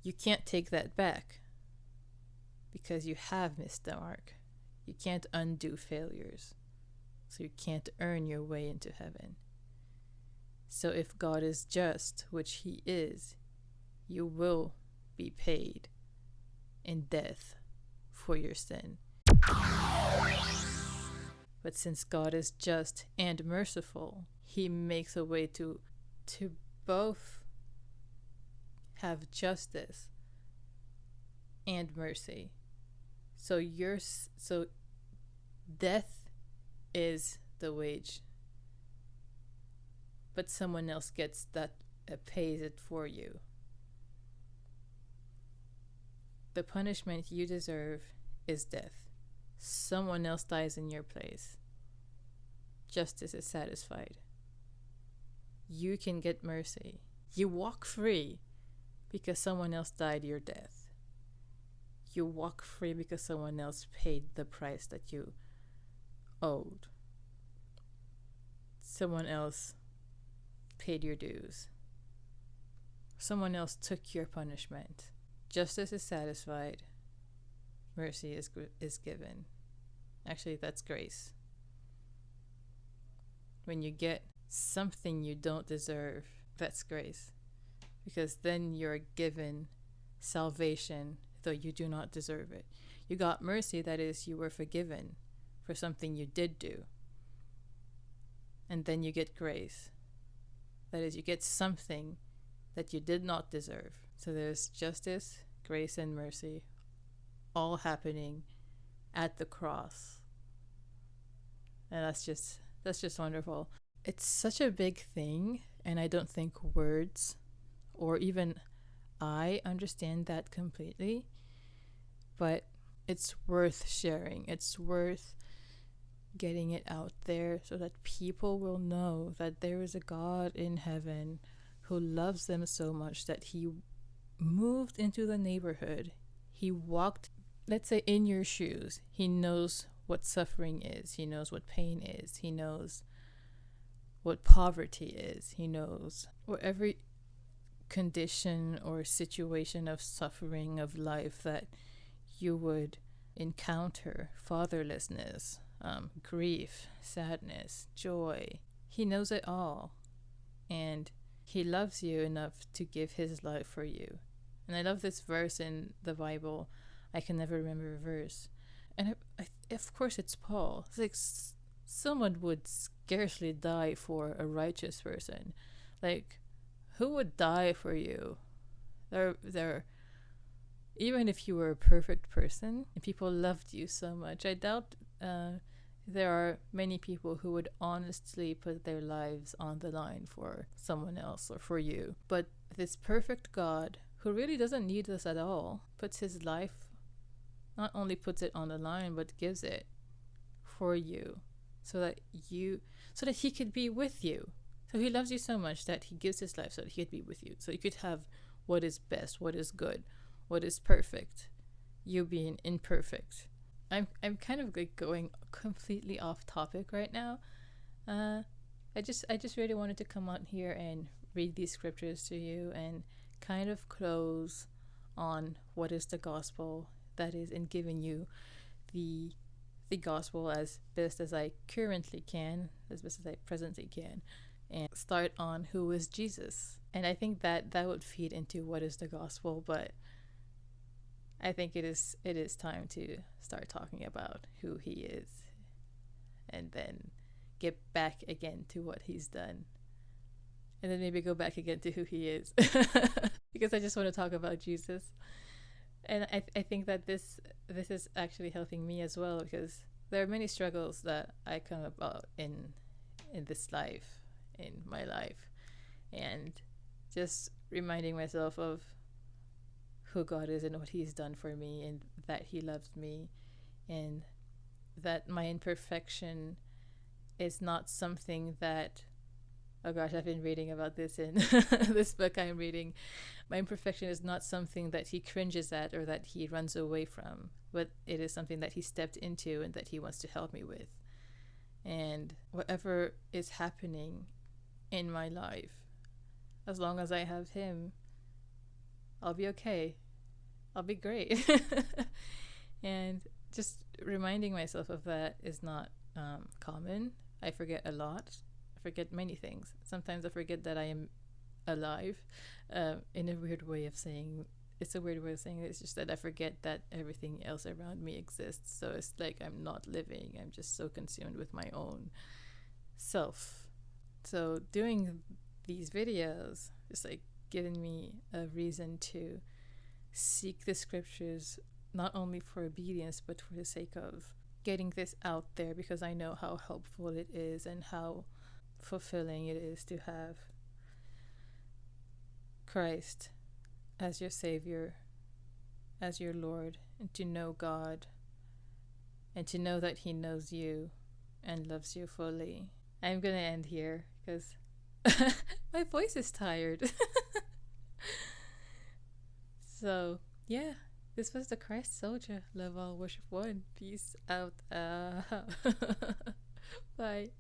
you can't take that back because you have missed the mark. You can't undo failures. So you can't earn your way into heaven. So if God is just, which he is, you will be paid in death for your sin. But since God is just and merciful, he makes a way to both have justice and mercy. So death is the wage, but someone else gets that, pays it for you. The punishment you deserve is death. Someone else dies in your place. Justice is satisfied. You can get mercy. You walk free because someone else died your death. You walk free because someone else paid the price that you owed. Someone else paid your dues. Someone else took your punishment. Justice is satisfied. Mercy is given. Actually, that's grace. When you get something you don't deserve, that's grace. Because then you're given salvation, though you do not deserve it. You got mercy, that is, you were forgiven for something you did do. And then you get grace. That is, you get something that you did not deserve. So there's justice, grace, and mercy all happening at the cross. And that's just wonderful. It's such a big thing, and I don't think words or even I understand that completely, but it's worth sharing. It's worth getting it out there so that people will know that there is a God in heaven who loves them so much that he moved into the neighborhood. He walked, let's say, in your shoes. He knows what suffering is. He knows what pain is. He knows what poverty is. He knows what every condition or situation of suffering of life that you would encounter, fatherlessness, grief, sadness, joy. He knows it all, and he loves you enough to give his life for you. And I love this verse in the Bible. I can never remember a verse, and of course it's Paul. It's like someone would scarcely die for a righteous person. Like, who would die for you? There even if you were a perfect person and people loved you so much, I doubt there are many people who would honestly put their lives on the line for someone else or for you. But this perfect God, who really doesn't need us at all, puts his life, not only puts it on the line, but gives it for you so that he could be with you. So he loves you so much that he gives his life so that he could be with you. So you could have what is best, what is good, what is perfect, you being imperfect. I'm kind of like going completely off topic right now. I just really wanted to come out here and read these scriptures to you and kind of close on what is the gospel, that is, in giving you the gospel as best as I currently can, as best as I presently can, and start on who is Jesus. And I think that would feed into what is the gospel, but I think it is time to start talking about who he is, and then get back again to what he's done, and then maybe go back again to who he is because I just want to talk about Jesus. And I think that this is actually helping me as well, because there are many struggles that I come about in this life, in my life, and just reminding myself of who God is and what he's done for me, and that he loves me, and that my imperfection is not something that, oh gosh, I've been reading about this in this book I'm reading. My imperfection is not something that he cringes at or that he runs away from, but it is something that he stepped into and that he wants to help me with. And whatever is happening in my life, as long as I have him, I'll be okay. I'll be great. And just reminding myself of that is not common. I forget a lot. I forget many things. Sometimes I forget that I am alive, in a weird way of saying. It's a weird way of saying it. It's just that I forget that everything else around me exists. So it's like I'm not living. I'm just so consumed with my own self. So doing these videos is like giving me a reason to seek the scriptures, not only for obedience, but for the sake of getting this out there, because I know how helpful it is and how fulfilling it is to have Christ as your Savior, as your Lord, and to know God, and to know that He knows you and loves you fully. I'm gonna end here because my voice is tired. So, yeah, this was the Christ Soldier. Love all, worship one. Peace out. Bye.